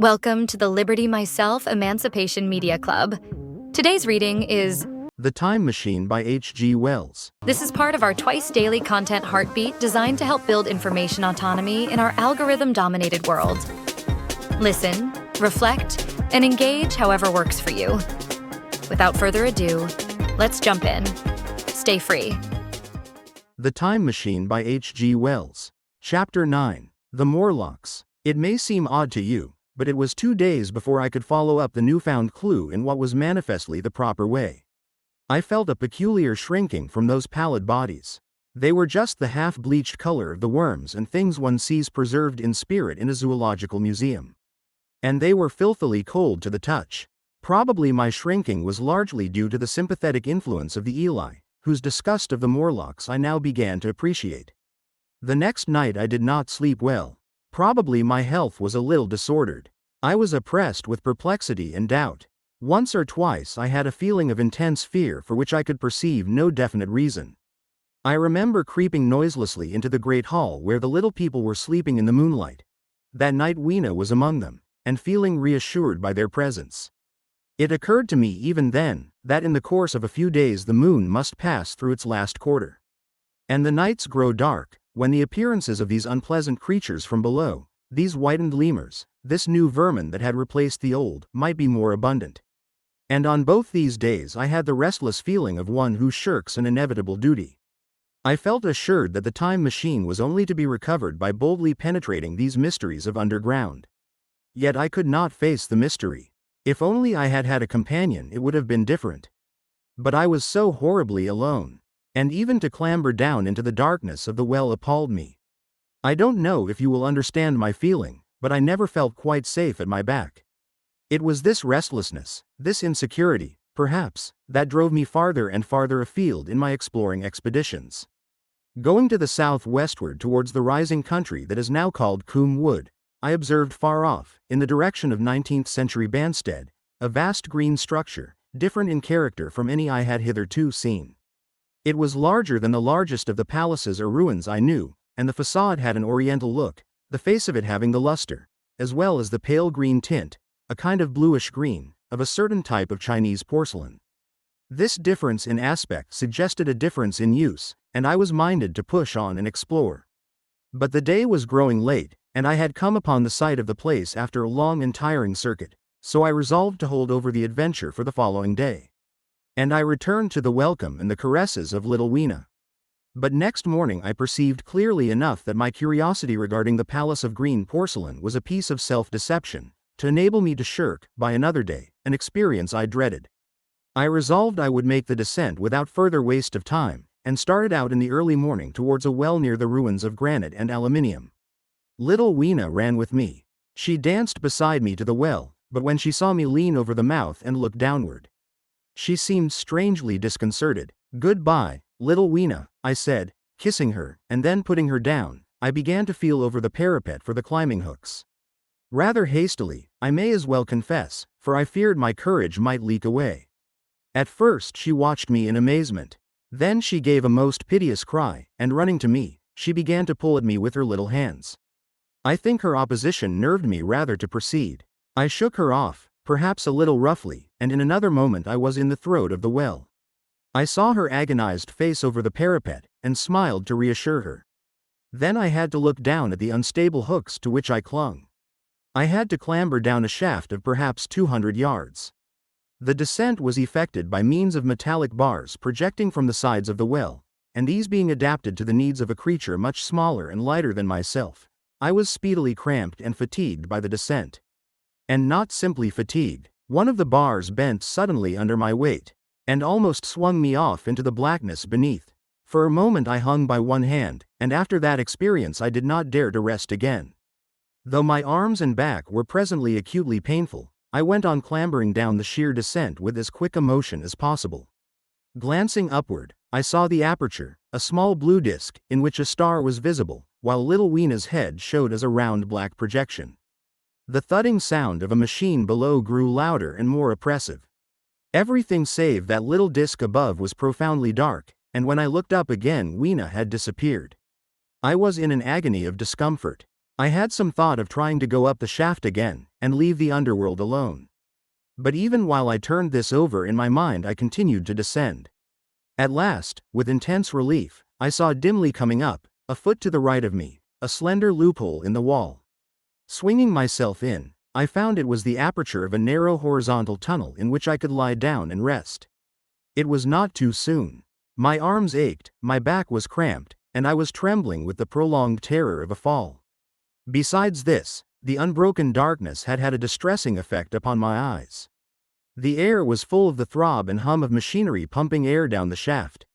Welcome to the Liberty Myself Emancipation Media Club. Today's reading is The Time Machine by H.G. Wells. This is part of our twice-daily content heartbeat designed to help build information autonomy in our algorithm-dominated world. Listen, reflect, and engage however works for you. Without further ado, let's jump in. Stay free. The Time Machine by H.G. Wells. Chapter 9. The Morlocks. It may seem odd to you, but it was 2 days before I could follow up the newfound clue in what was manifestly the proper way. I felt a peculiar shrinking from those pallid bodies. They were just the half-bleached color of the worms and things one sees preserved in spirit in a zoological museum. And they were filthily cold to the touch. Probably my shrinking was largely due to the sympathetic influence of the Eli, whose disgust of the Morlocks I now began to appreciate. The next night I did not sleep well. Probably my health was a little disordered. I was oppressed with perplexity and doubt. Once or twice I had a feeling of intense fear for which I could perceive no definite reason. I remember creeping noiselessly into the great hall where the little people were sleeping in the moonlight. That night Weena was among them, and feeling reassured by their presence. It occurred to me even then, that in the course of a few days the moon must pass through its last quarter. And the nights grow dark, when the appearances of these unpleasant creatures from below, these whitened lemurs, this new vermin that had replaced the old, might be more abundant. And on both these days I had the restless feeling of one who shirks an inevitable duty. I felt assured that the time machine was only to be recovered by boldly penetrating these mysteries of underground. Yet I could not face the mystery. If only I had had a companion it would have been different. But I was so horribly alone. And even to clamber down into the darkness of the well appalled me. I don't know if you will understand my feeling, but I never felt quite safe at my back. It was this restlessness, this insecurity, perhaps, that drove me farther and farther afield in my exploring expeditions. Going to the southwestward towards the rising country that is now called Coombe Wood, I observed far off, in the direction of 19th century Banstead, a vast green structure, different in character from any I had hitherto seen. It was larger than the largest of the palaces or ruins I knew, and the facade had an oriental look, the face of it having the luster, as well as the pale green tint, a kind of bluish green, of a certain type of Chinese porcelain. This difference in aspect suggested a difference in use, and I was minded to push on and explore. But the day was growing late, and I had come upon the site of the place after a long and tiring circuit, so I resolved to hold over the adventure for the following day. And I returned to the welcome and the caresses of little Weena. But next morning I perceived clearly enough that my curiosity regarding the palace of green porcelain was a piece of self-deception, to enable me to shirk, by another day, an experience I dreaded. I resolved I would make the descent without further waste of time, and started out in the early morning towards a well near the ruins of granite and aluminium. Little Weena ran with me. She danced beside me to the well, but when she saw me lean over the mouth and look downward, she seemed strangely disconcerted. "Goodbye, little Weena," I said, kissing her, and then putting her down, I began to feel over the parapet for the climbing hooks. Rather hastily, I may as well confess, for I feared my courage might leak away. At first she watched me in amazement. Then she gave a most piteous cry, and running to me, she began to pull at me with her little hands. I think her opposition nerved me rather to proceed. I shook her off, perhaps a little roughly, and in another moment I was in the throat of the well. I saw her agonized face over the parapet, and smiled to reassure her. Then I had to look down at the unstable hooks to which I clung. I had to clamber down a shaft of perhaps 200 yards. The descent was effected by means of metallic bars projecting from the sides of the well, and these being adapted to the needs of a creature much smaller and lighter than myself, I was speedily cramped and fatigued by the descent. And not simply fatigued. One of the bars bent suddenly under my weight, and almost swung me off into the blackness beneath. For a moment I hung by one hand, and after that experience I did not dare to rest again. Though my arms and back were presently acutely painful, I went on clambering down the sheer descent with as quick a motion as possible. Glancing upward, I saw the aperture, a small blue disk, in which a star was visible, while little Weena's head showed as a round black projection. The thudding sound of a machine below grew louder and more oppressive. Everything save that little disk above was profoundly dark, and when I looked up again Weena had disappeared. I was in an agony of discomfort. I had some thought of trying to go up the shaft again, and leave the underworld alone. But even while I turned this over in my mind, I continued to descend. At last, with intense relief, I saw dimly coming up, a foot to the right of me, a slender loophole in the wall. Swinging myself in, I found it was the aperture of a narrow horizontal tunnel in which I could lie down and rest. It was not too soon. My arms ached, my back was cramped, and I was trembling with the prolonged terror of a fall. Besides this, the unbroken darkness had had a distressing effect upon my eyes. The air was full of the throb and hum of machinery pumping air down the shaft.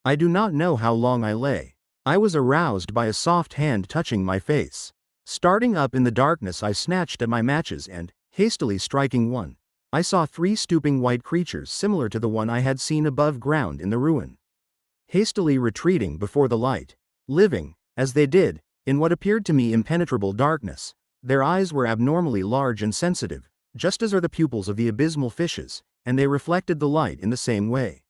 I do not know how long I lay. I was aroused by a soft hand touching my face. Starting up in the darkness, I snatched at my matches and, hastily striking one, I saw 3 stooping white creatures similar to the one I had seen above ground in the ruin. Hastily retreating before the light, living, as they did, in what appeared to me impenetrable darkness, their eyes were abnormally large and sensitive, just as are the pupils of the abysmal fishes, and they reflected the light in the same way.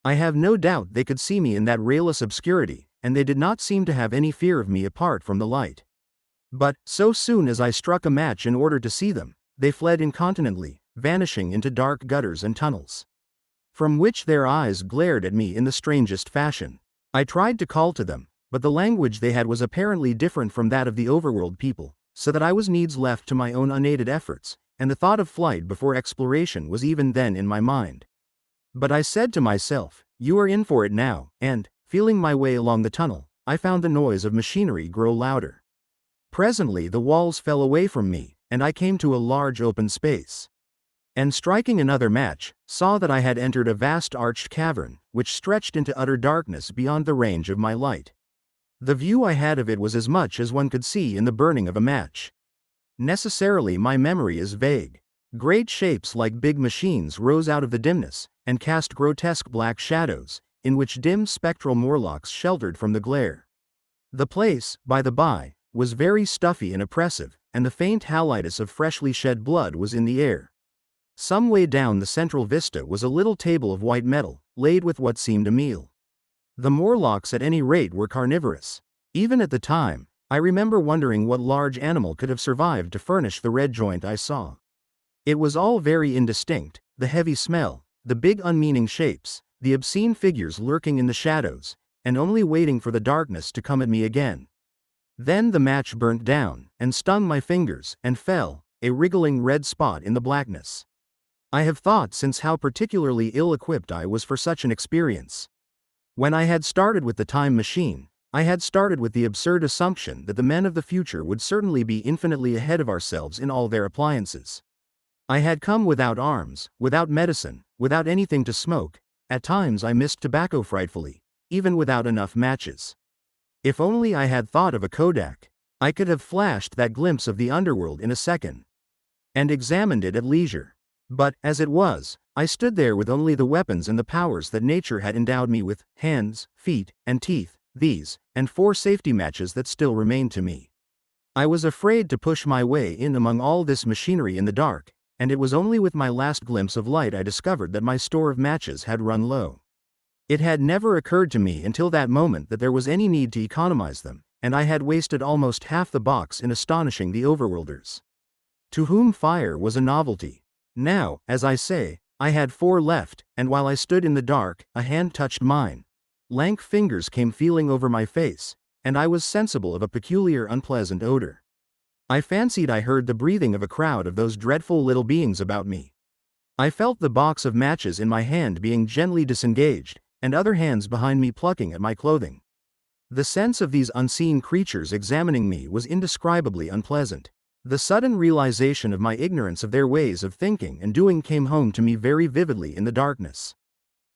I have no doubt they could see me in that rayless obscurity, and they did not seem to have any fear of me apart from the light. But, so soon as I struck a match in order to see them, they fled incontinently, vanishing into dark gutters and tunnels, from which their eyes glared at me in the strangest fashion. I tried to call to them, but the language they had was apparently different from that of the overworld people, so that I was needs left to my own unaided efforts, and the thought of flight before exploration was even then in my mind. But I said to myself, "You are in for it now," and, feeling my way along the tunnel, I found the noise of machinery grow louder. Presently the walls fell away from me, and I came to a large open space. And striking another match, saw that I had entered a vast arched cavern, which stretched into utter darkness beyond the range of my light. The view I had of it was as much as one could see in the burning of a match. Necessarily my memory is vague. Great shapes like big machines rose out of the dimness, and cast grotesque black shadows, in which dim spectral Morlocks sheltered from the glare. The place, by the by, was very stuffy and oppressive, and the faint halitus of freshly shed blood was in the air. Some way down the central vista was a little table of white metal, laid with what seemed a meal. The Morlocks at any rate were carnivorous. Even at the time, I remember wondering what large animal could have survived to furnish the red joint I saw. It was all very indistinct, the heavy smell, the big unmeaning shapes, the obscene figures lurking in the shadows, and only waiting for the darkness to come at me again. Then the match burnt down, and stung my fingers, and fell, a wriggling red spot in the blackness. I have thought since how particularly ill-equipped I was for such an experience. When I had started with the time machine, I had started with the absurd assumption that the men of the future would certainly be infinitely ahead of ourselves in all their appliances. I had come without arms, without medicine, without anything to smoke. At times I missed tobacco frightfully, even without enough matches. If only I had thought of a Kodak, I could have flashed that glimpse of the underworld in a second, and examined it at leisure. But, as it was, I stood there with only the weapons and the powers that nature had endowed me with, hands, feet, and teeth, these, and 4 safety matches that still remained to me. I was afraid to push my way in among all this machinery in the dark, and it was only with my last glimpse of light I discovered that my store of matches had run low. It had never occurred to me until that moment that there was any need to economize them, and I had wasted almost half the box in astonishing the overworlders, to whom fire was a novelty. Now, as I say, I had 4 left, and while I stood in the dark, a hand touched mine. Lank fingers came feeling over my face, and I was sensible of a peculiar unpleasant odor. I fancied I heard the breathing of a crowd of those dreadful little beings about me. I felt the box of matches in my hand being gently disengaged, and other hands behind me plucking at my clothing. The sense of these unseen creatures examining me was indescribably unpleasant. The sudden realization of my ignorance of their ways of thinking and doing came home to me very vividly in the darkness.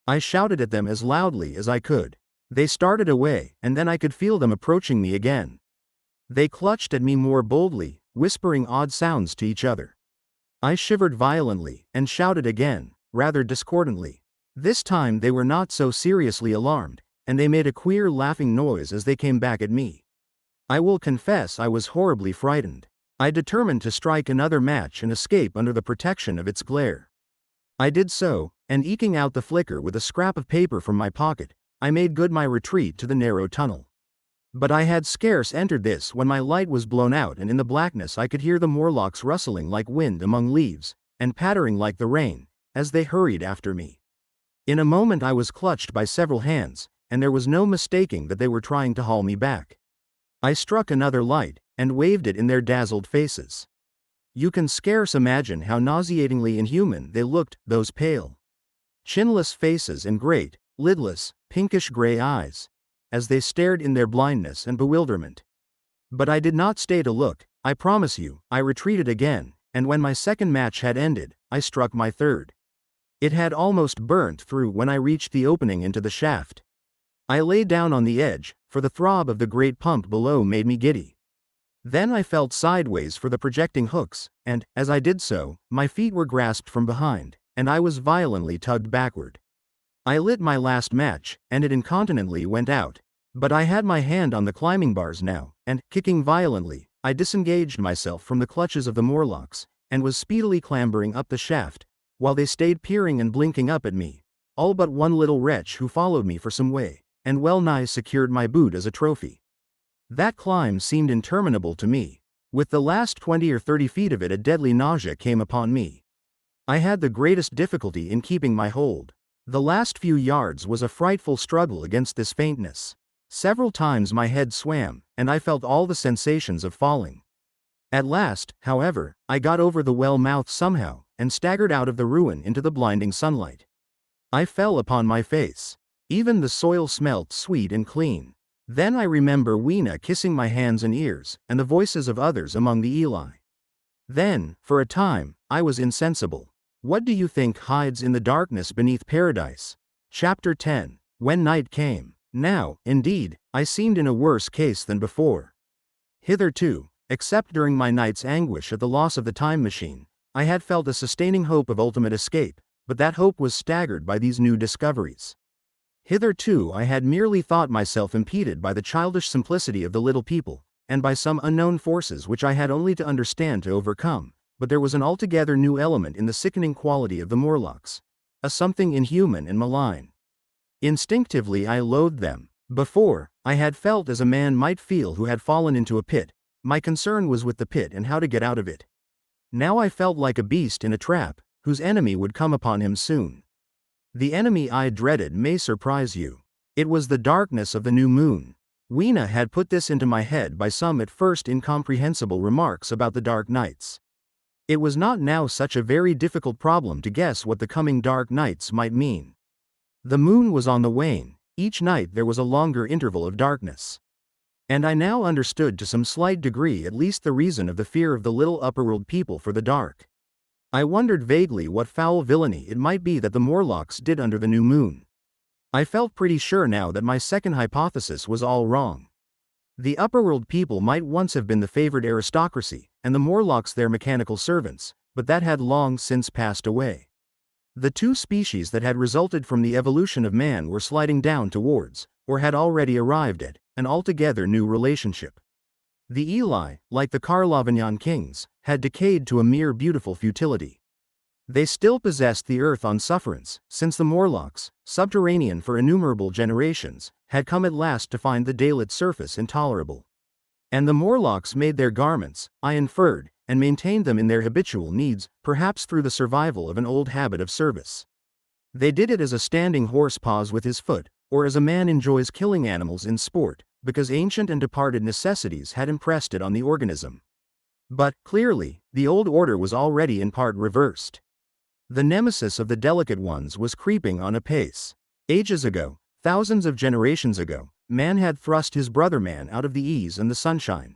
I shouted at them as loudly as I could. They started away, and then I could feel them approaching me again. They clutched at me more boldly, whispering odd sounds to each other. I shivered violently, and shouted again, rather discordantly. This time they were not so seriously alarmed, and they made a queer laughing noise as they came back at me. I will confess I was horribly frightened. I determined to strike another match and escape under the protection of its glare. I did so, and eking out the flicker with a scrap of paper from my pocket, I made good my retreat to the narrow tunnel. But I had scarce entered this when my light was blown out, and in the blackness I could hear the Morlocks rustling like wind among leaves, and pattering like the rain, as they hurried after me. In a moment I was clutched by several hands, and there was no mistaking that they were trying to haul me back. I struck another light, and waved it in their dazzled faces. You can scarce imagine how nauseatingly inhuman they looked, those pale, chinless faces and great, lidless, pinkish-gray eyes, as they stared in their blindness and bewilderment. But I did not stay to look, I promise you. I retreated again, and when my second match had ended, I struck my third. It had almost burnt through when I reached the opening into the shaft. I lay down on the edge, for the throb of the great pump below made me giddy. Then I felt sideways for the projecting hooks, and, as I did so, my feet were grasped from behind, and I was violently tugged backward. I lit my last match, and it incontinently went out. But I had my hand on the climbing bars now, and, kicking violently, I disengaged myself from the clutches of the Morlocks, and was speedily clambering up the shaft, while they stayed peering and blinking up at me, all but one little wretch who followed me for some way, and well nigh secured my boot as a trophy. That climb seemed interminable to me. With the last 20 or 30 feet of it a deadly nausea came upon me. I had the greatest difficulty in keeping my hold. The last few yards was a frightful struggle against this faintness. Several times my head swam, and I felt all the sensations of falling. At last, however, I got over the well mouth somehow, and staggered out of the ruin into the blinding sunlight. I fell upon my face. Even the soil smelt sweet and clean. Then I remember Weena kissing my hands and ears, and the voices of others among the Eli. Then, for a time, I was insensible. What do you think hides in the darkness beneath paradise? Chapter 10. When night came. Now, indeed, I seemed in a worse case than before. Hitherto, except during my night's anguish at the loss of the time machine, I had felt a sustaining hope of ultimate escape, but that hope was staggered by these new discoveries. Hitherto I had merely thought myself impeded by the childish simplicity of the little people, and by some unknown forces which I had only to understand to overcome, but there was an altogether new element in the sickening quality of the Morlocks, a something inhuman and malign. Instinctively I loathed them. Before, I had felt as a man might feel who had fallen into a pit. My concern was with the pit and how to get out of it. Now I felt like a beast in a trap, whose enemy would come upon him soon. The enemy I dreaded may surprise you. It was the darkness of the new moon. Weena had put this into my head by some at first incomprehensible remarks about the dark nights. It was not now such a very difficult problem to guess what the coming dark nights might mean. The moon was on the wane. Each night there was a longer interval of darkness. And I now understood to some slight degree at least the reason of the fear of the little upperworld people for the dark. I wondered vaguely what foul villainy it might be that the Morlocks did under the new moon. I felt pretty sure now that my second hypothesis was all wrong. The upperworld people might once have been the favored aristocracy, and the Morlocks their mechanical servants, but that had long since passed away. The two species that had resulted from the evolution of man were sliding down towards, or had already arrived at, an altogether new relationship. The Eli, like the Carlavanyan kings, had decayed to a mere beautiful futility. They still possessed the earth on sufferance, since the Morlocks, subterranean for innumerable generations, had come at last to find the daylit surface intolerable. And the Morlocks made their garments, I inferred, and maintained them in their habitual needs, perhaps through the survival of an old habit of service. They did it as a standing horse paws with his foot, or as a man enjoys killing animals in sport, because ancient and departed necessities had impressed it on the organism. But, clearly, the old order was already in part reversed. The nemesis of the delicate ones was creeping on apace. Ages ago, thousands of generations ago, man had thrust his brother man out of the ease and the sunshine.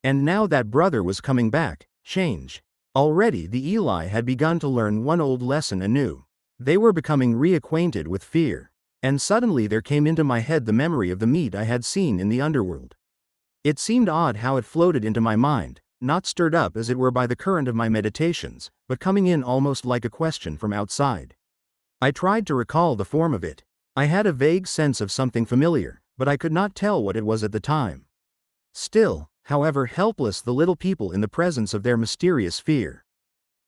And now that brother was coming back. Change. Already the Eli had begun to learn one old lesson anew. They were becoming reacquainted with fear. And suddenly there came into my head the memory of the meat I had seen in the underworld. It seemed odd how it floated into my mind, not stirred up as it were by the current of my meditations, but coming in almost like a question from outside. I tried to recall the form of it. I had a vague sense of something familiar, but I could not tell what it was at the time. Still, however helpless the little people in the presence of their mysterious fear.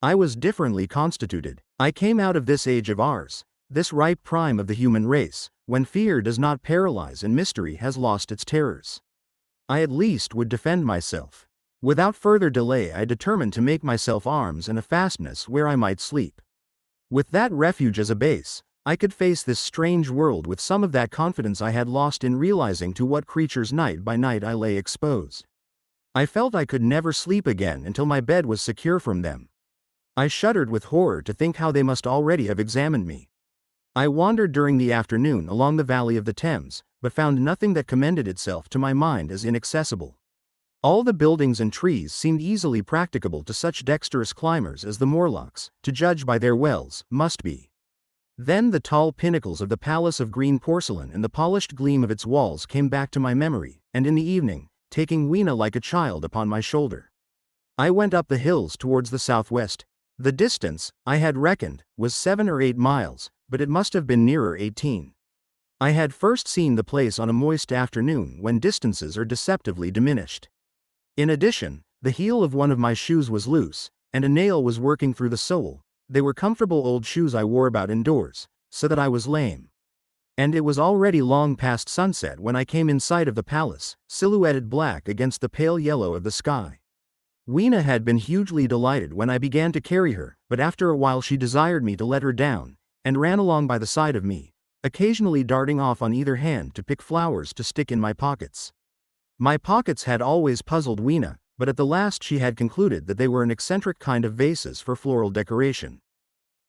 I was differently constituted. I came out of this age of ours, this ripe prime of the human race, when fear does not paralyze and mystery has lost its terrors. I at least would defend myself. Without further delay, I determined to make myself arms and a fastness where I might sleep. With that refuge as a base, I could face this strange world with some of that confidence I had lost in realizing to what creatures night by night I lay exposed. I felt I could never sleep again until my bed was secure from them. I shuddered with horror to think how they must already have examined me. I wandered during the afternoon along the valley of the Thames, but found nothing that commended itself to my mind as inaccessible. All the buildings and trees seemed easily practicable to such dexterous climbers as the Morlocks, to judge by their wells, must be. Then the tall pinnacles of the palace of green porcelain and the polished gleam of its walls came back to my memory, and in the evening, taking Weena like a child upon my shoulder, I went up the hills towards the southwest. The distance, I had reckoned, was 7 or 8 miles, but it must have been nearer 18. I had first seen the place on a moist afternoon when distances are deceptively diminished. In addition, the heel of one of my shoes was loose, and a nail was working through the sole. They were comfortable old shoes I wore about indoors, so that I was lame. And it was already long past sunset when I came in sight of the palace, silhouetted black against the pale yellow of the sky. Weena had been hugely delighted when I began to carry her, but after a while she desired me to let her down, and ran along by the side of me, occasionally darting off on either hand to pick flowers to stick in my pockets. My pockets had always puzzled Weena, but at the last she had concluded that they were an eccentric kind of vases for floral decoration.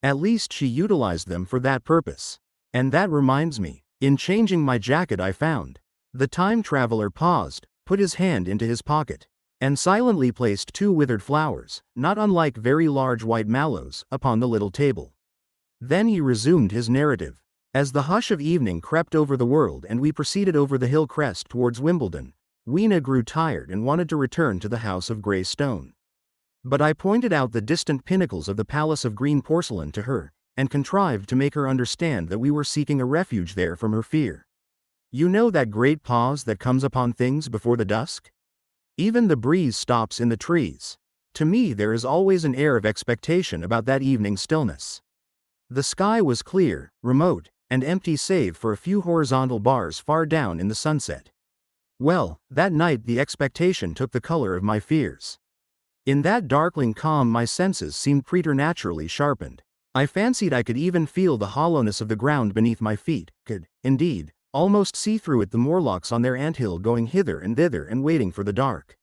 At least she utilized them for that purpose. And that reminds me, in changing my jacket I found. The time traveler paused, put his hand into his pocket, and silently placed 2 withered flowers, not unlike very large white mallows, upon the little table. Then he resumed his narrative. As the hush of evening crept over the world and we proceeded over the hill crest towards Wimbledon, Weena grew tired and wanted to return to the house of grey stone. But I pointed out the distant pinnacles of the palace of green porcelain to her, and contrived to make her understand that we were seeking a refuge there from her fear. You know that great pause that comes upon things before the dusk? Even the breeze stops in the trees. To me there is always an air of expectation about that evening stillness. The sky was clear, remote, and empty save for a few horizontal bars far down in the sunset. Well, that night the expectation took the color of my fears. In that darkling calm my senses seemed preternaturally sharpened. I fancied I could even feel the hollowness of the ground beneath my feet, could, indeed, almost see through it the Morlocks on their anthill going hither and thither and waiting for the dark.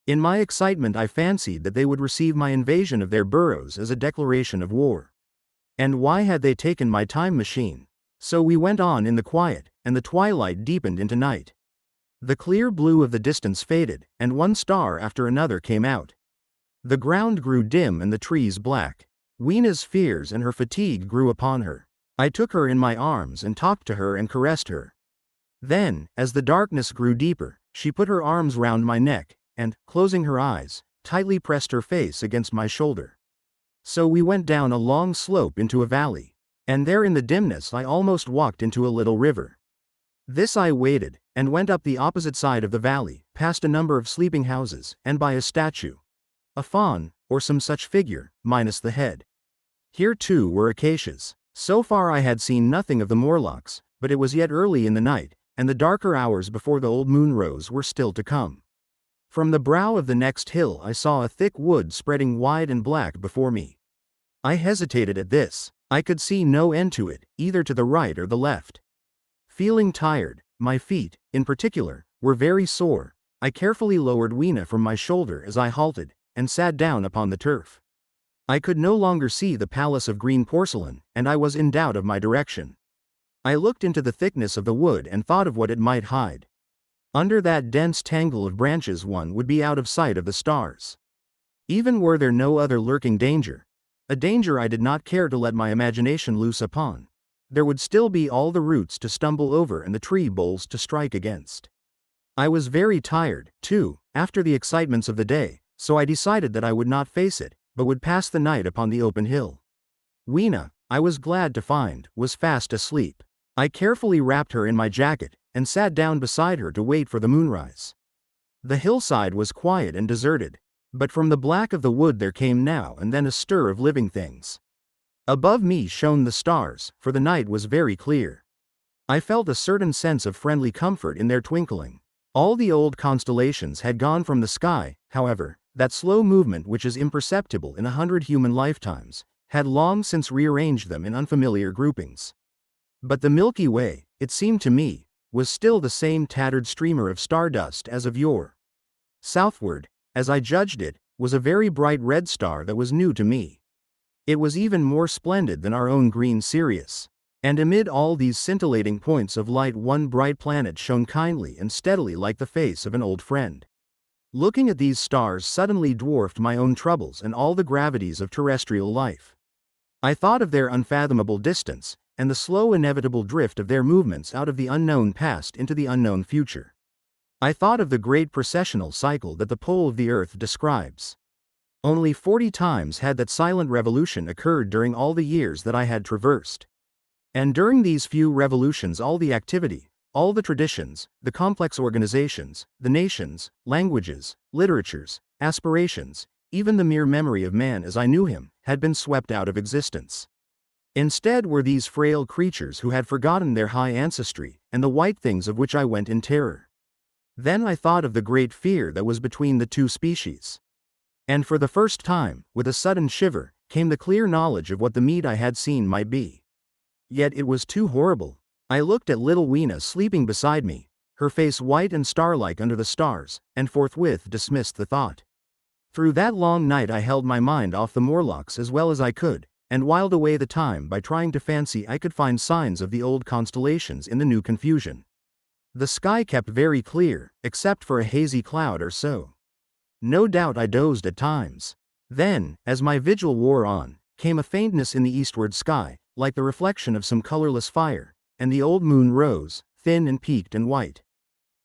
In my excitement I fancied that they would receive my invasion of their burrows as a declaration of war. And why had they taken my time machine? So we went on in the quiet, and the twilight deepened into night. The clear blue of the distance faded, and one star after another came out. The ground grew dim and the trees black. Weena's fears and her fatigue grew upon her. I took her in my arms and talked to her and caressed her. Then, as the darkness grew deeper, she put her arms round my neck, and, closing her eyes, tightly pressed her face against my shoulder. So we went down a long slope into a valley, and there in the dimness I almost walked into a little river. This I waded, and went up the opposite side of the valley, past a number of sleeping houses, and by a statue. A faun, or some such figure, minus the head. Here too were acacias. So far I had seen nothing of the Morlocks, but it was yet early in the night, and the darker hours before the old moon rose were still to come. From the brow of the next hill I saw a thick wood spreading wide and black before me. I hesitated at this. I could see no end to it, either to the right or the left. Feeling tired, my feet, in particular, were very sore. I carefully lowered Weena from my shoulder as I halted, and sat down upon the turf. I could no longer see the palace of green porcelain, and I was in doubt of my direction. I looked into the thickness of the wood and thought of what it might hide. Under that dense tangle of branches one would be out of sight of the stars. Even were there no other lurking danger, a danger I did not care to let my imagination loose upon, there would still be all the roots to stumble over and the tree boles to strike against. I was very tired, too, after the excitements of the day, so I decided that I would not face it, but would pass the night upon the open hill. Weena, I was glad to find, was fast asleep. I carefully wrapped her in my jacket, and sat down beside her to wait for the moonrise. The hillside was quiet and deserted, but from the black of the wood there came now and then a stir of living things. Above me shone the stars, for the night was very clear. I felt a certain sense of friendly comfort in their twinkling. All the old constellations had gone from the sky, however, that slow movement which is imperceptible in 100 human lifetimes, had long since rearranged them in unfamiliar groupings. But the Milky Way, it seemed to me, was still the same tattered streamer of stardust as of yore. Southward, as I judged it, was a very bright red star that was new to me. It was even more splendid than our own green Sirius. And amid all these scintillating points of light, one bright planet shone kindly and steadily like the face of an old friend. Looking at these stars suddenly dwarfed my own troubles and all the gravities of terrestrial life. I thought of their unfathomable distance, and the slow inevitable drift of their movements out of the unknown past into the unknown future. I thought of the great precessional cycle that the pole of the Earth describes. Only 40 times had that silent revolution occurred during all the years that I had traversed. And during these few revolutions all the activity, all the traditions, the complex organizations, the nations, languages, literatures, aspirations, even the mere memory of man as I knew him, had been swept out of existence. Instead were these frail creatures who had forgotten their high ancestry, and the white things of which I went in terror. Then I thought of the great fear that was between the two species. And for the first time, with a sudden shiver, came the clear knowledge of what the meat I had seen might be. Yet it was too horrible. I looked at little Weena sleeping beside me, her face white and star-like under the stars, and forthwith dismissed the thought. Through that long night I held my mind off the Morlocks as well as I could, and whiled away the time by trying to fancy I could find signs of the old constellations in the new confusion. The sky kept very clear, except for a hazy cloud or so. No doubt I dozed at times. Then, as my vigil wore on, came a faintness in the eastward sky, like the reflection of some colorless fire, and the old moon rose, thin and peaked and white.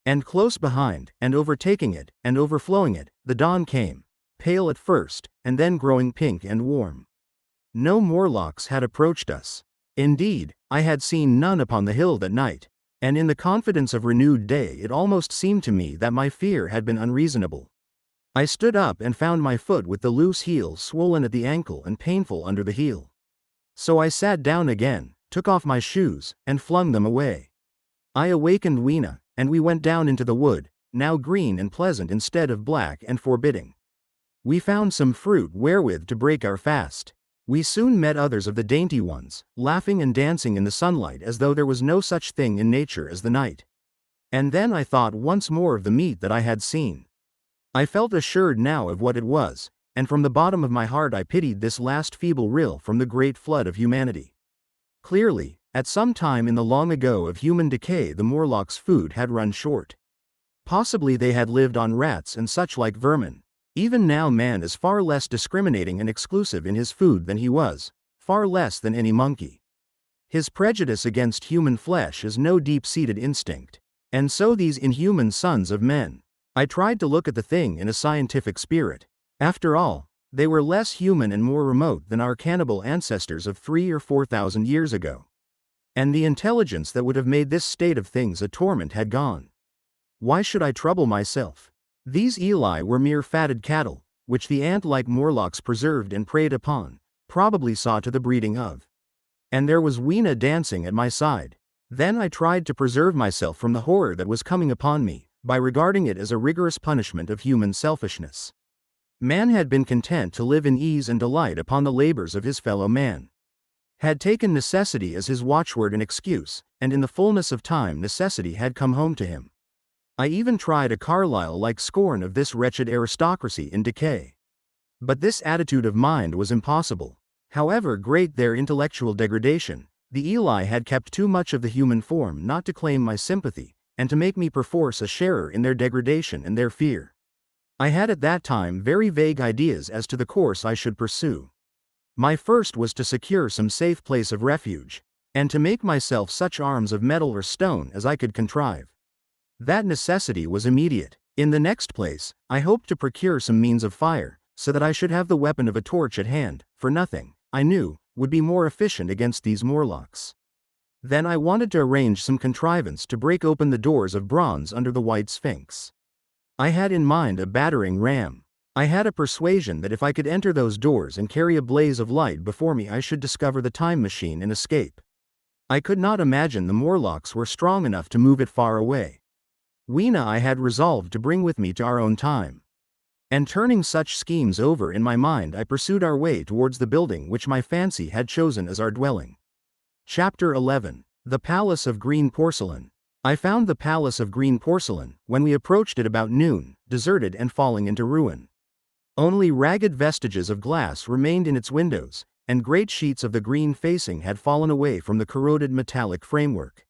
And close behind, and overtaking it, and overflowing it, the dawn came, pale at first, and then growing pink and warm. No Morlocks had approached us. Indeed, I had seen none upon the hill that night, and in the confidence of renewed day it almost seemed to me that my fear had been unreasonable. I stood up and found my foot with the loose heel swollen at the ankle and painful under the heel. So I sat down again, took off my shoes, and flung them away. I awakened Weena, and we went down into the wood, now green and pleasant instead of black and forbidding. We found some fruit wherewith to break our fast. We soon met others of the dainty ones, laughing and dancing in the sunlight as though there was no such thing in nature as the night. And then I thought once more of the meat that I had seen. I felt assured now of what it was, and from the bottom of my heart I pitied this last feeble rill from the great flood of humanity. Clearly, at some time in the long ago of human decay the Morlocks' food had run short. Possibly they had lived on rats and such like vermin. Even now man is far less discriminating and exclusive in his food than he was, far less than any monkey. His prejudice against human flesh is no deep-seated instinct. And so these inhuman sons of men. I tried to look at the thing in a scientific spirit. After all, they were less human and more remote than our cannibal ancestors of 3,000 or 4,000 years ago. And the intelligence that would have made this state of things a torment had gone. Why should I trouble myself? These Eli were mere fatted cattle, which the ant-like Morlocks preserved and preyed upon, probably saw to the breeding of. And there was Weena dancing at my side. Then I tried to preserve myself from the horror that was coming upon me, by regarding it as a rigorous punishment of human selfishness. Man had been content to live in ease and delight upon the labors of his fellow man. Had taken necessity as his watchword and excuse, and in the fullness of time necessity had come home to him. I even tried a Carlyle-like scorn of this wretched aristocracy in decay. But this attitude of mind was impossible. However great their intellectual degradation, the Eli had kept too much of the human form not to claim my sympathy, and to make me perforce a sharer in their degradation and their fear. I had at that time very vague ideas as to the course I should pursue. My first was to secure some safe place of refuge, and to make myself such arms of metal or stone as I could contrive. That necessity was immediate. In the next place, I hoped to procure some means of fire, so that I should have the weapon of a torch at hand, for nothing, I knew, would be more efficient against these Morlocks. Then I wanted to arrange some contrivance to break open the doors of bronze under the White Sphinx. I had in mind a battering ram. I had a persuasion that if I could enter those doors and carry a blaze of light before me I should discover the time machine and escape. I could not imagine the Morlocks were strong enough to move it far away. Weena I had resolved to bring with me to our own time. And turning such schemes over in my mind, I pursued our way towards the building which my fancy had chosen as our dwelling. Chapter 11. The Palace of Green Porcelain. I found the Palace of Green Porcelain, when we approached it about noon, deserted and falling into ruin. Only ragged vestiges of glass remained in its windows, and great sheets of the green facing had fallen away from the corroded metallic framework.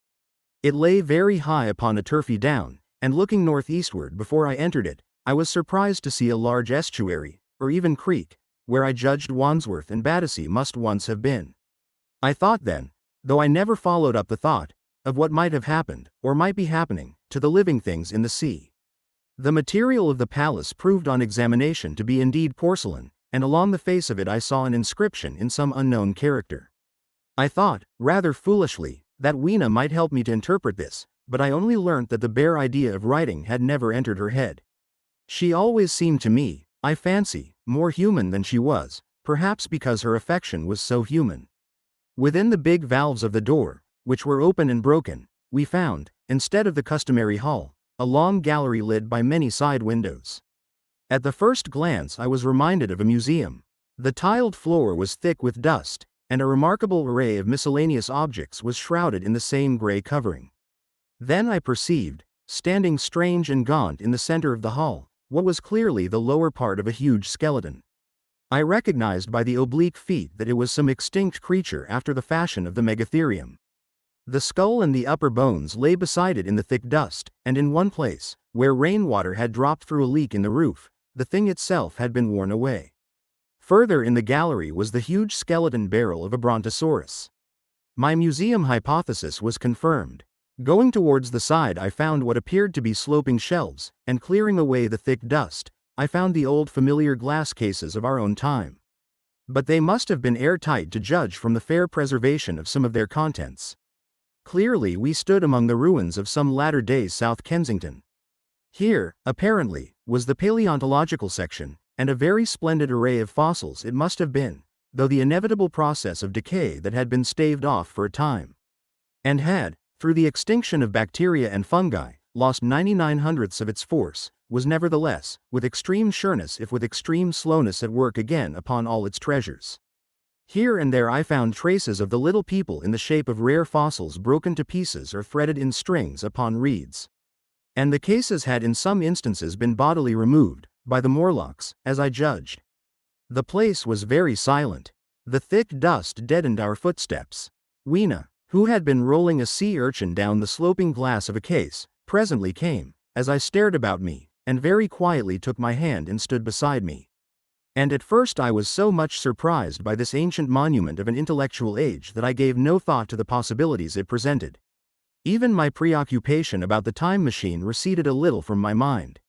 It lay very high upon a turfy down, and looking northeastward before I entered it, I was surprised to see a large estuary, or even creek, where I judged Wandsworth and Battersea must once have been. I thought then, though I never followed up the thought, of what might have happened, or might be happening, to the living things in the sea. The material of the palace proved on examination to be indeed porcelain, and along the face of it I saw an inscription in some unknown character. I thought, rather foolishly, that Weena might help me to interpret this, but I only learnt that the bare idea of writing had never entered her head. She always seemed to me, I fancy, more human than she was, perhaps because her affection was so human. Within the big valves of the door, which were open and broken, we found, instead of the customary hall, a long gallery lit by many side windows. At the first glance I was reminded of a museum. The tiled floor was thick with dust, and a remarkable array of miscellaneous objects was shrouded in the same gray covering. Then I perceived, standing strange and gaunt in the center of the hall, what was clearly the lower part of a huge skeleton. I recognized by the oblique feet that it was some extinct creature after the fashion of the megatherium. The skull and the upper bones lay beside it in the thick dust, and in one place, where rainwater had dropped through a leak in the roof, the thing itself had been worn away. Further in the gallery was the huge skeleton barrel of a brontosaurus. My museum hypothesis was confirmed. Going towards the side I found what appeared to be sloping shelves, and clearing away the thick dust, I found the old familiar glass cases of our own time. But they must have been airtight to judge from the fair preservation of some of their contents. Clearly we stood among the ruins of some latter-day South Kensington. Here, apparently, was the paleontological section, and a very splendid array of fossils it must have been, though the inevitable process of decay that had been staved off for a time, and had, through the extinction of bacteria and fungi, lost 99/100ths of its force, was nevertheless, with extreme sureness if with extreme slowness at work again upon all its treasures. Here and there I found traces of the little people in the shape of rare fossils broken to pieces or threaded in strings upon reeds. And the cases had in some instances been bodily removed, by the Morlocks, as I judged. The place was very silent. The thick dust deadened our footsteps. Weena, who had been rolling a sea urchin down the sloping glass of a case, presently came, as I stared about me, and very quietly took my hand and stood beside me. And at first I was so much surprised by this ancient monument of an intellectual age that I gave no thought to the possibilities it presented. Even my preoccupation about the time machine receded a little from my mind.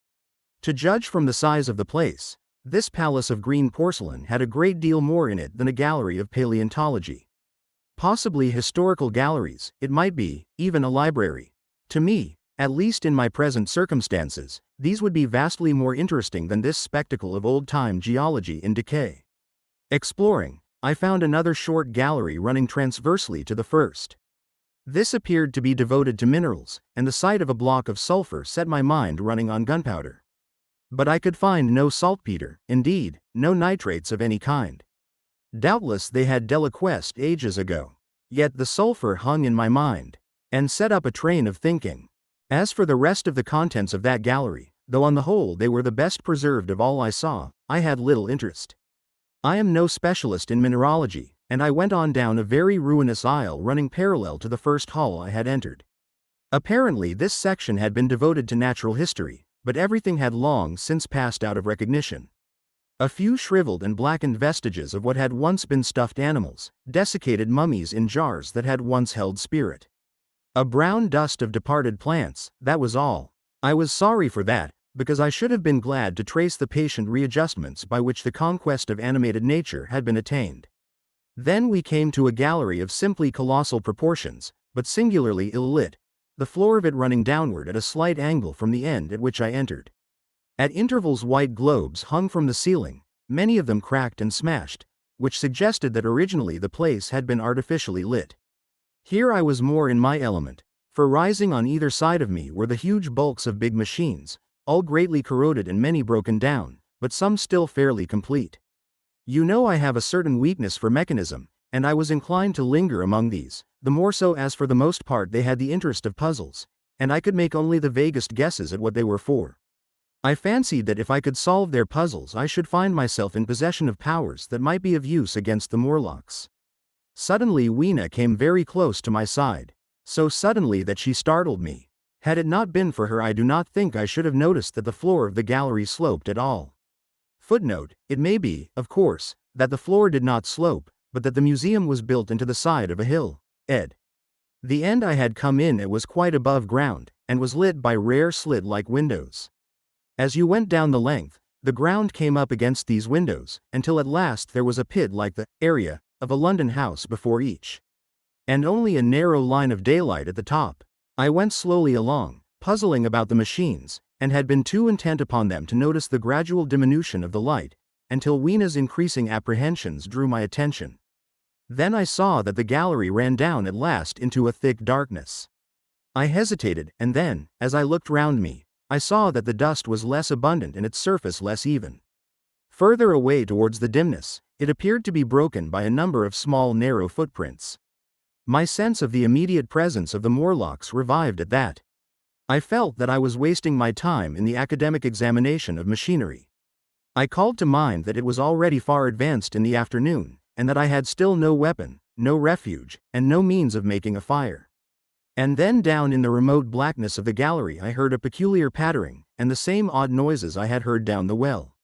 To judge from the size of the place, this palace of green porcelain had a great deal more in it than a gallery of paleontology. Possibly historical galleries, it might be, even a library. To me, at least in my present circumstances, these would be vastly more interesting than this spectacle of old-time geology in decay. Exploring, I found another short gallery running transversely to the first. This appeared to be devoted to minerals, and the sight of a block of sulfur set my mind running on gunpowder. But I could find no saltpeter, indeed, no nitrates of any kind. Doubtless they had deliquesced ages ago. Yet the sulfur hung in my mind, and set up a train of thinking. As for the rest of the contents of that gallery, though on the whole they were the best preserved of all I saw, I had little interest. I am no specialist in mineralogy, and I went on down a very ruinous aisle running parallel to the first hall I had entered. Apparently this section had been devoted to natural history, but everything had long since passed out of recognition. A few shriveled and blackened vestiges of what had once been stuffed animals, desiccated mummies in jars that had once held spirit. A brown dust of departed plants, that was all. I was sorry for that, because I should have been glad to trace the patient readjustments by which the conquest of animated nature had been attained. Then we came to a gallery of simply colossal proportions, but singularly ill-lit, the floor of it running downward at a slight angle from the end at which I entered. At intervals white globes hung from the ceiling, many of them cracked and smashed, which suggested that originally the place had been artificially lit. Here I was more in my element, For rising on either side of me were the huge bulks of big machines, all greatly corroded and many broken down, but some still fairly complete. You know I have a certain weakness for mechanism, and I was inclined to linger among these, the more so as for the most part they had the interest of puzzles, and I could make only the vaguest guesses at what they were for. I fancied that if I could solve their puzzles I should find myself in possession of powers that might be of use against the Morlocks. Suddenly Weena came very close to my side, so suddenly that she startled me. Had it not been for her I do not think I should have noticed that the floor of the gallery sloped at all. Footnote: it may be, of course, that the floor did not slope, but that the museum was built into the side of a hill. Ed. The end I had come in at was quite above ground, and was lit by rare slit-like windows. As you went down the length, the ground came up against these windows, until at last there was a pit like the area of a London house before each. And only a narrow line of daylight at the top. I went slowly along, puzzling about the machines, and had been too intent upon them to notice the gradual diminution of the light, until Weena's increasing apprehensions drew my attention. Then I saw that the gallery ran down at last into a thick darkness. I hesitated, and then, as I looked round me, I saw that the dust was less abundant and its surface less even. Further away towards the dimness, it appeared to be broken by a number of small narrow footprints. My sense of the immediate presence of the Morlocks revived at that. I felt that I was wasting my time in the academic examination of machinery. I called to mind that it was already far advanced in the afternoon, and that I had still no weapon, no refuge, and no means of making a fire. And then down in the remote blackness of the gallery I heard a peculiar pattering, and the same odd noises I had heard down the well.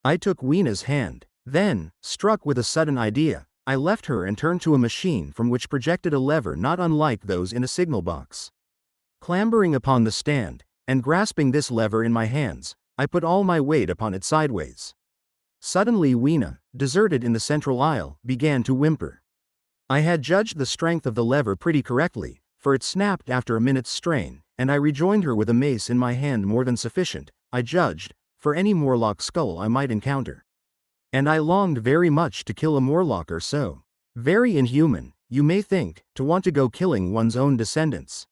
I took Weena's hand. Then, struck with a sudden idea, I left her and turned to a machine from which projected a lever not unlike those in a signal box. Clambering upon the stand, and grasping this lever in my hands, I put all my weight upon it sideways. Suddenly Weena, deserted in the central aisle, began to whimper. I had judged the strength of the lever pretty correctly, for it snapped after a minute's strain, and I rejoined her with a mace in my hand more than sufficient, I judged, for any Morlock skull I might encounter. And I longed very much to kill a Morlock or so. Very inhuman, you may think, to want to go killing one's own descendants.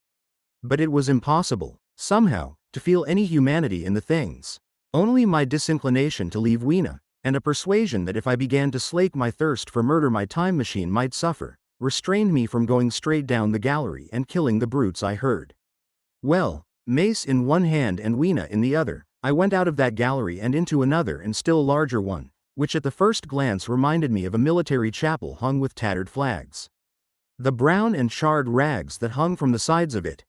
But it was impossible, somehow, to feel any humanity in the things. Only my disinclination to leave Weena, and a persuasion that if I began to slake my thirst for murder my time machine might suffer, restrained me from going straight down the gallery and killing the brutes I heard. Well, mace in one hand and Weena in the other, I went out of that gallery and into another and still larger one, which at the first glance reminded me of a military chapel hung with tattered flags. The brown and charred rags that hung from the sides of it,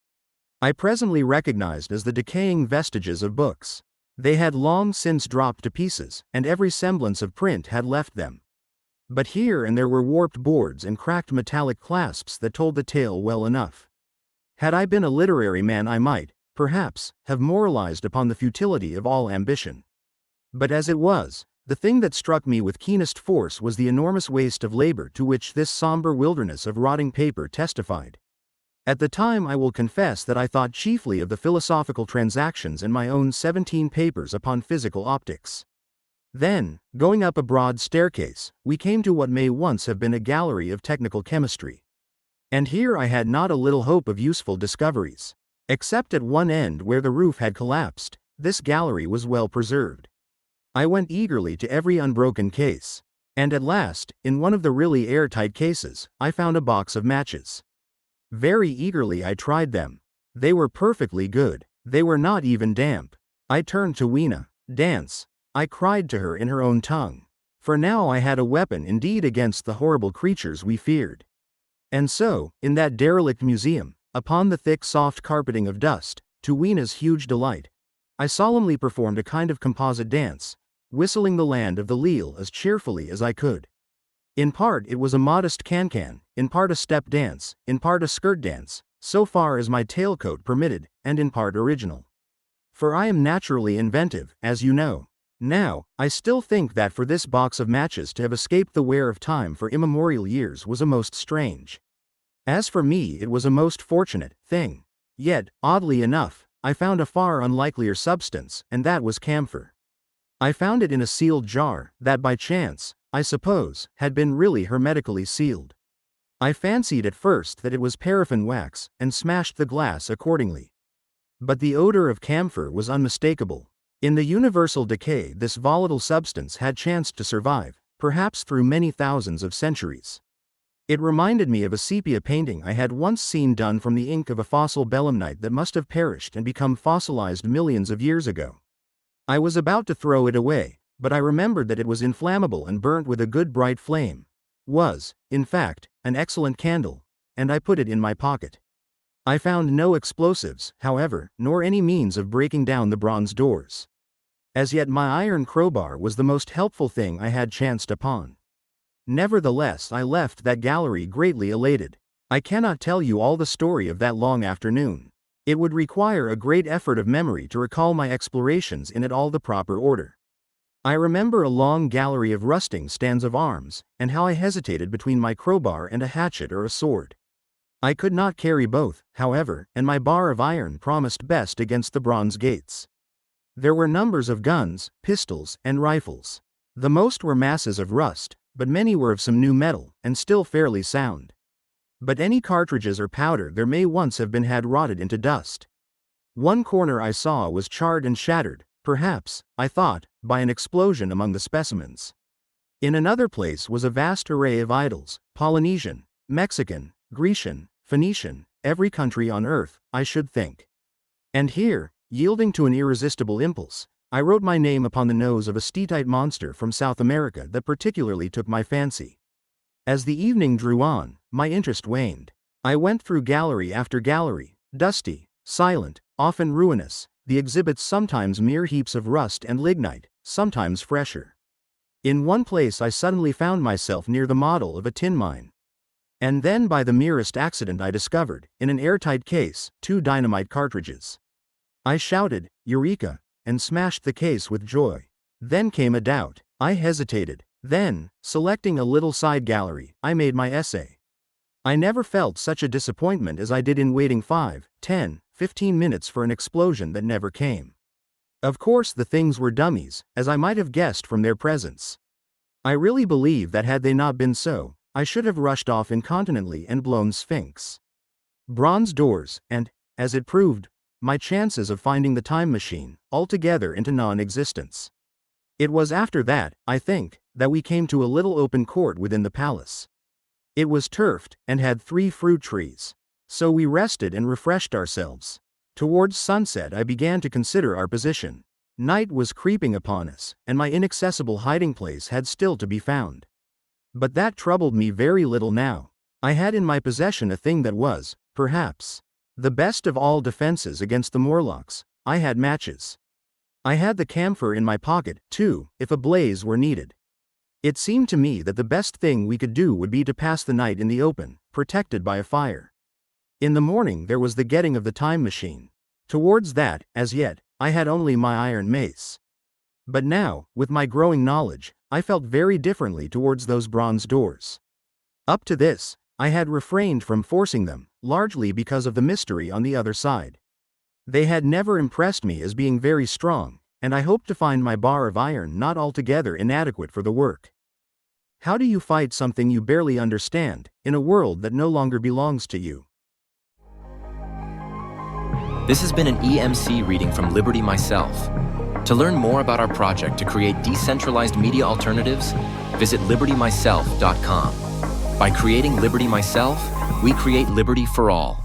I presently recognized as the decaying vestiges of books. They had long since dropped to pieces, and every semblance of print had left them. But here and there were warped boards and cracked metallic clasps that told the tale well enough. Had I been a literary man I might, perhaps, have moralized upon the futility of all ambition. But as it was, the thing that struck me with keenest force was the enormous waste of labor to which this somber wilderness of rotting paper testified. At the time I will confess that I thought chiefly of the philosophical transactions in my own 17 papers upon physical optics. Then, going up a broad staircase, we came to what may once have been a gallery of technical chemistry. And here I had not a little hope of useful discoveries. Except at one end where the roof had collapsed, this gallery was well preserved. I went eagerly to every unbroken case. And at last, in one of the really airtight cases, I found a box of matches. Very eagerly I tried them. They were perfectly good. They were not even damp. I turned to Weena. "Dance," I cried to her in her own tongue. For now I had a weapon indeed against the horrible creatures we feared. And so, in that derelict museum, upon the thick soft carpeting of dust, to Weena's huge delight, I solemnly performed a kind of composite dance, whistling the Land of the Leal as cheerfully as I could. In part it was a modest can-can, in part a step dance, in part a skirt dance, so far as my tailcoat permitted, and in part original. For I am naturally inventive, as you know. Now, I still think that for this box of matches to have escaped the wear of time for immemorial years was a most strange. As for me, it was a most fortunate thing. Yet, oddly enough, I found a far unlikelier substance, and that was camphor. I found it in a sealed jar, that by chance, I suppose, had been really hermetically sealed. I fancied at first that it was paraffin wax and smashed the glass accordingly. But the odor of camphor was unmistakable. In the universal decay, this volatile substance had chanced to survive, perhaps through many thousands of centuries. It reminded me of a sepia painting I had once seen done from the ink of a fossil belemnite that must have perished and become fossilized millions of years ago. I was about to throw it away, but I remembered that it was inflammable and burnt with a good bright flame. Was, in fact, an excellent candle, and I put it in my pocket. I found no explosives, however, nor any means of breaking down the bronze doors. As yet my iron crowbar was the most helpful thing I had chanced upon. Nevertheless, I left that gallery greatly elated. I cannot tell you all the story of that long afternoon. It would require a great effort of memory to recall my explorations in it all the proper order. I remember a long gallery of rusting stands of arms, and how I hesitated between my crowbar and a hatchet or a sword. I could not carry both, however, and my bar of iron promised best against the bronze gates. There were numbers of guns, pistols, and rifles. The most were masses of rust, but many were of some new metal, and still fairly sound. But any cartridges or powder there may once have been had rotted into dust. One corner I saw was charred and shattered, perhaps, I thought, by an explosion among the specimens. In another place was a vast array of idols, Polynesian, Mexican, Grecian, Phoenician, every country on earth, I should think. And here, yielding to an irresistible impulse, I wrote my name upon the nose of a steatite monster from South America that particularly took my fancy. As the evening drew on, my interest waned. I went through gallery after gallery, dusty, silent, often ruinous, the exhibits sometimes mere heaps of rust and lignite, sometimes fresher. In one place I suddenly found myself near the model of a tin mine. And then by the merest accident I discovered, in an airtight case, 2 dynamite cartridges. I shouted, "Eureka!" and smashed the case with joy. Then came a doubt. I hesitated. Then, selecting a little side gallery, I made my essay. I never felt such a disappointment as I did in waiting 5, 10, 15 minutes for an explosion that never came. Of course the things were dummies, as I might have guessed from their presence. I really believe that had they not been so, I should have rushed off incontinently and blown Sphinx. Bronze doors, and, as it proved, my chances of finding the time machine, altogether into non-existence. It was after that, I think, that we came to a little open court within the palace. It was turfed, and had 3 fruit trees. So we rested and refreshed ourselves. Towards sunset I began to consider our position. Night was creeping upon us, and my inaccessible hiding place had still to be found. But that troubled me very little now. I had in my possession a thing that was, perhaps, the best of all defenses against the Morlocks. I had matches. I had the camphor in my pocket, too, if a blaze were needed. It seemed to me that the best thing we could do would be to pass the night in the open, protected by a fire. In the morning there was the getting of the time machine. Towards that, as yet, I had only my iron mace. But now, with my growing knowledge, I felt very differently towards those bronze doors. Up to this, I had refrained from forcing them, largely because of the mystery on the other side. They had never impressed me as being very strong, and I hoped to find my bar of iron not altogether inadequate for the work. How do you fight something you barely understand, in a world that no longer belongs to you? This has been an EMC reading from Liberty Myself. To learn more about our project to create decentralized media alternatives, visit libertymyself.com. By creating Liberty Myself, we create liberty for all.